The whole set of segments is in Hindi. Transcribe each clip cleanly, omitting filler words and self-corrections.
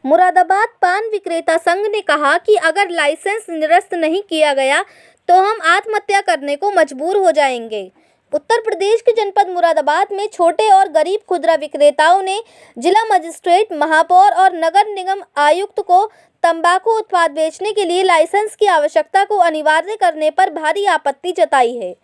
मुरादाबाद पान विक्रेता संघ ने कहा कि अगर लाइसेंस निरस्त नहीं किया गया तो हम आत्महत्या करने को मजबूर हो जाएंगे। उत्तर प्रदेश के जनपद मुरादाबाद में छोटे और गरीब खुदरा विक्रेताओं ने जिला मजिस्ट्रेट, महापौर और नगर निगम आयुक्त को तंबाकू उत्पाद बेचने के लिए लाइसेंस की आवश्यकता को अनिवार्य करने पर भारी आपत्ति जताई है।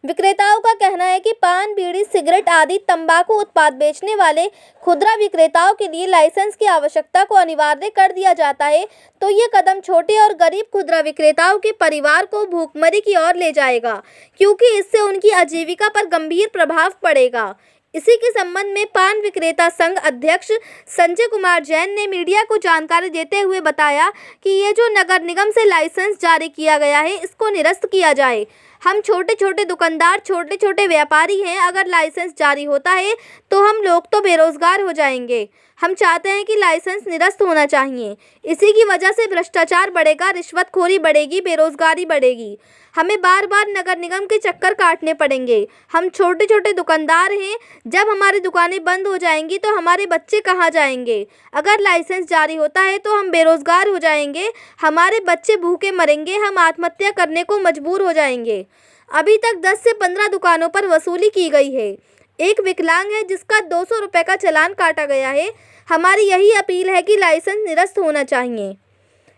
विक्रेताओं का कहना है कि पान, बीड़ी, सिगरेट आदि तंबाकू उत्पाद बेचने वाले खुदरा विक्रेताओं के लिए लाइसेंस की आवश्यकता को अनिवार्य कर दिया जाता है तो ये कदम छोटे और गरीब खुदरा विक्रेताओं के परिवार को भूखमरी की ओर ले जाएगा, क्योंकि इससे उनकी आजीविका पर गंभीर प्रभाव पड़ेगा। इसी के संबंध में पान विक्रेता संघ अध्यक्ष संजय कुमार जैन ने मीडिया को जानकारी देते हुए बताया कि ये जो नगर निगम से लाइसेंस जारी किया गया है, इसको निरस्त किया जाए। हम छोटे छोटे दुकानदार, छोटे छोटे व्यापारी हैं। अगर लाइसेंस जारी होता है तो हम लोग तो बेरोजगार हो जाएंगे। हम चाहते हैं कि लाइसेंस निरस्त होना चाहिए। इसी की वजह से भ्रष्टाचार बढ़ेगा, रिश्वतखोरी बढ़ेगी, बेरोजगारी बढ़ेगी। हमें बार बार नगर निगम के चक्कर काटने पड़ेंगे। हम छोटे छोटे दुकानदार हैं। जब हमारी दुकानें बंद हो जाएंगी तो हमारे बच्चे कहाँ जाएंगे? अगर लाइसेंस जारी होता है तो हम बेरोजगार हो जाएंगे, हमारे बच्चे भूखे मरेंगे, हम आत्महत्या करने को मजबूर हो जाएंगे। अभी तक 10 से 15 दुकानों पर वसूली की गई है। एक विकलांग है जिसका 200 रुपये का चालान काटा गया है। हमारी यही अपील है कि लाइसेंस निरस्त होना चाहिए।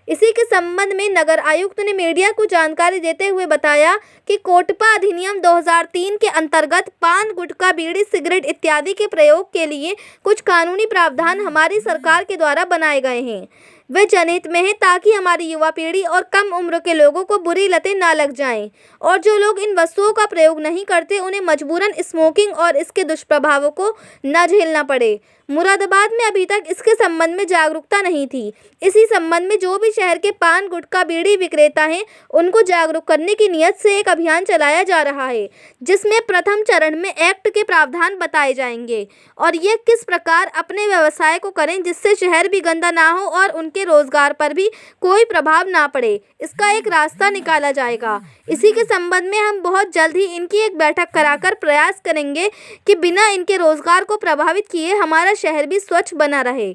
इसी के संबंध में नगर आयुक्त ने मीडिया को जानकारी देते हुए बताया कि कोटपा अधिनियम 2003 के अंतर्गत पान, गुटखा, बीड़ी, सिगरेट इत्यादि के प्रयोग के लिए कुछ कानूनी प्रावधान हमारी सरकार के द्वारा बनाए गए हैं। वे जनहित में हैं ताकि हमारी युवा पीढ़ी और कम उम्र के लोगों को बुरी लतें ना लग जाएं और जो लोग इन वस्तुओं का प्रयोग नहीं करते उन्हें मजबूरन स्मोकिंग और इसके दुष्प्रभावों को न झेलना पड़े। मुरादाबाद में अभी तक इसके संबंध में जागरूकता नहीं थी। इसी संबंध में जो भी शहर के पान, गुटखा, बीड़ी विक्रेता हैं उनको जागरूक करने की नियत से एक अभियान चलाया जा रहा है, जिसमें प्रथम चरण में एक्ट के प्रावधान बताए जाएंगे और ये किस प्रकार अपने व्यवसाय को करें जिससे शहर भी गंदा ना हो और उनके रोजगार पर भी कोई प्रभाव ना पड़े। इसका एक रास्ता निकाला जाएगा। इसी के संबंध में हम बहुत जल्द ही इनकी एक बैठक कराकर प्रयास करेंगे कि बिना इनके रोजगार को प्रभावित किए हमारा शहर भी स्वच्छ बना रहे।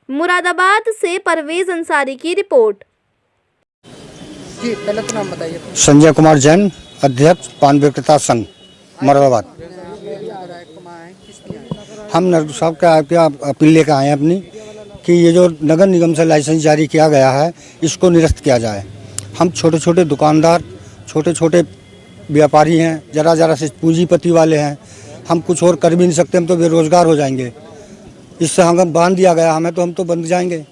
मुरादाबाद से परवेज अंसारी की रिपोर्ट। जी, पहले तो नाम बताइए। संजय कुमार जैन, अध्यक्ष पान विक्रेता संघ मुरादाबाद। हम नगर साहब का अपील लेकर आए हैं अपनी कि ये जो नगर निगम से लाइसेंस जारी किया गया है इसको निरस्त किया जाए। हम छोटे छोटे दुकानदार, छोटे छोटे व्यापारी हैं, ज़रा से पूंजीपति वाले हैं। हम कुछ और कर भी नहीं सकते, हम तो बेरोजगार हो जाएंगे। इससे हमें बांध दिया गया, हमें तो हम तो बंद जाएंगे।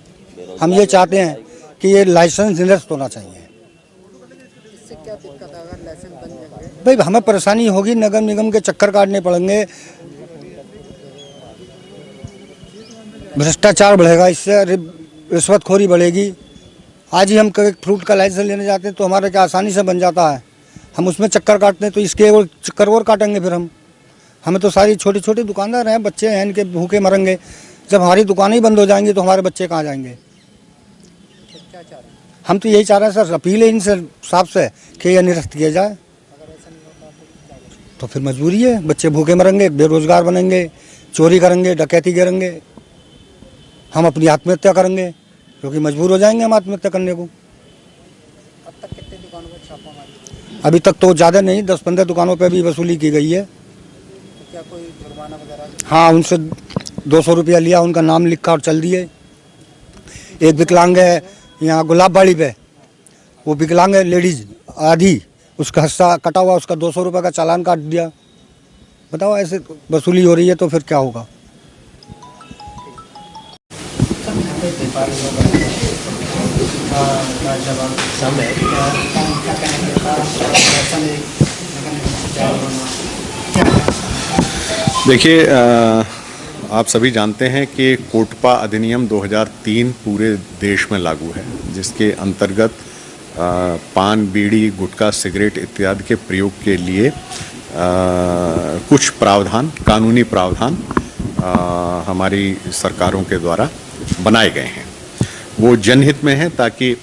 हम ये चाहते हैं कि ये लाइसेंस निरस्त होना चाहिए। इससे क्या दिक्कत है अगर लाइसेंस बन जाएंगे? भाई हमें परेशानी होगी, नगर निगम के चक्कर काटने पड़ेंगे, भ्रष्टाचार बढ़ेगा, इससे रिश्वतखोरी बढ़ेगी। आज ही हम फ्रूट का लाइसेंस लेने जाते हैं तो हमारे क्या आसानी से बन जाता है, हम उसमें चक्कर काटते हैं तो इसके और चक्कर और काटेंगे फिर हमें तो सारी छोटी छोटी दुकानदार हैं, बच्चे हैं, इनके भूखे मरेंगे। जब हमारी दुकानें ही बंद हो जाएंगी तो हमारे बच्चे कहाँ जाएंगे? क्या चाह रहे हैं? हम तो यही चाह रहे हैं सर, अपील है इनसे साफ से कि यह निरस्त किया जाए। तो फिर मजबूरी है, बच्चे भूखे मरेंगे, बेरोजगार बनेंगे, चोरी करेंगे, डकैती करेंगे, हम अपनी आत्महत्या करेंगे क्योंकि मजबूर हो जाएंगे हम आत्महत्या करने को। अब तक कितने दुकानों पर छापा मारी? अभी तक तो ज़्यादा नहीं, 10-15 दुकानों पर भी वसूली की गई है। तो क्या कोई जुर्माना वगैरह? हाँ, उनसे 200 रुपया लिया, उनका नाम लिखा और चल दिए। एक विकलांग है यहाँ गुलाबबाड़ी पे, वो विकलांग है लेडीज आधी, उसका हिस्सा कटा हुआ, उसका 200 रुपये का चालान काट दिया। बताओ, ऐसे वसूली हो रही है तो फिर क्या होगा? देखिए, आप सभी जानते हैं कि कोटपा अधिनियम 2003 पूरे देश में लागू है, जिसके अंतर्गत पान, बीड़ी, गुटखा, सिगरेट इत्यादि के प्रयोग के लिए कुछ प्रावधान, कानूनी प्रावधान हमारी सरकारों के द्वारा बनाए गए हैं। वो जनहित में है ताकि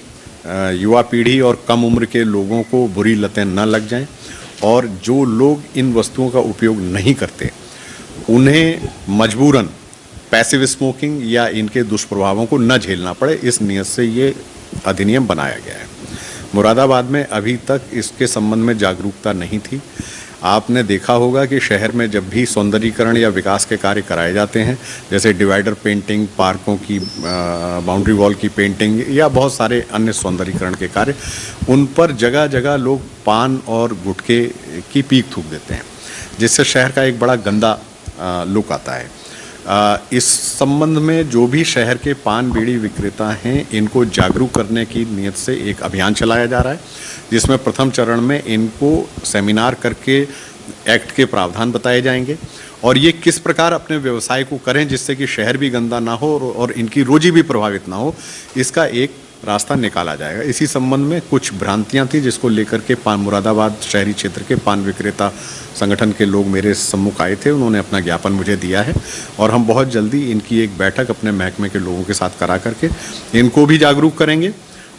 युवा पीढ़ी और कम उम्र के लोगों को बुरी लतें न लग जाएं और जो लोग इन वस्तुओं का उपयोग नहीं करते उन्हें मजबूरन पैसिव स्मोकिंग या इनके दुष्प्रभावों को न झेलना पड़े, इस नियत से ये अधिनियम बनाया गया है। मुरादाबाद में अभी तक इसके संबंध में जागरूकता नहीं थी। आपने देखा होगा कि शहर में जब भी सौंदर्यीकरण या विकास के कार्य कराए जाते हैं, जैसे डिवाइडर पेंटिंग, पार्कों की बाउंड्री वॉल की पेंटिंग या बहुत सारे अन्य सौंदर्यीकरण के कार्य, उन पर जगह जगह लोग पान और गुटखे की पीक थूक देते हैं, जिससे शहर का एक बड़ा गंदा लुक आता है। इस संबंध में जो भी शहर के पान बीड़ी विक्रेता हैं, इनको जागरूक करने की नियत से एक अभियान चलाया जा रहा है, जिसमें प्रथम चरण में इनको सेमिनार करके एक्ट के प्रावधान बताए जाएंगे और ये किस प्रकार अपने व्यवसाय को करें जिससे कि शहर भी गंदा ना हो और इनकी रोजी भी प्रभावित ना हो, इसका एक रास्ता निकाला जाएगा। इसी संबंध में कुछ भ्रांतियां थी जिसको लेकर के मुरादाबाद शहरी क्षेत्र के पान विक्रेता संगठन के लोग मेरे सम्मुख आए थे, उन्होंने अपना ज्ञापन मुझे दिया है और हम बहुत जल्दी इनकी एक बैठक अपने महकमे के लोगों के साथ करा करके इनको भी जागरूक करेंगे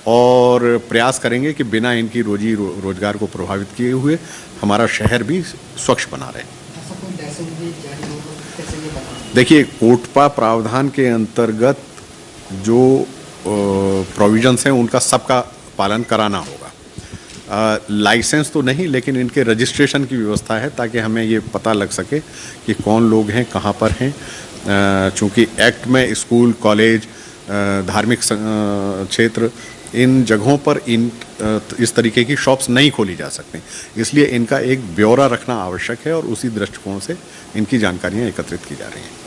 और प्रयास करेंगे कि बिना इनकी रोजी रोजगार को प्रभावित किए हुए हमारा शहर भी स्वच्छ बना रहे। देखिए, कोटपा प्रावधान के अंतर्गत जो प्रोविजंस हैं उनका सबका पालन कराना होगा। लाइसेंस तो नहीं, लेकिन इनके रजिस्ट्रेशन की व्यवस्था है ताकि हमें ये पता लग सके कि कौन लोग हैं, कहाँ पर हैं। चूँकि एक्ट में स्कूल, कॉलेज, धार्मिक क्षेत्र, इन जगहों पर इस तरीके की शॉप्स नहीं खोली जा सकती, इसलिए इनका एक ब्यौरा रखना आवश्यक है और उसी दृष्टिकोण से इनकी जानकारियाँ एकत्रित की जा रही हैं।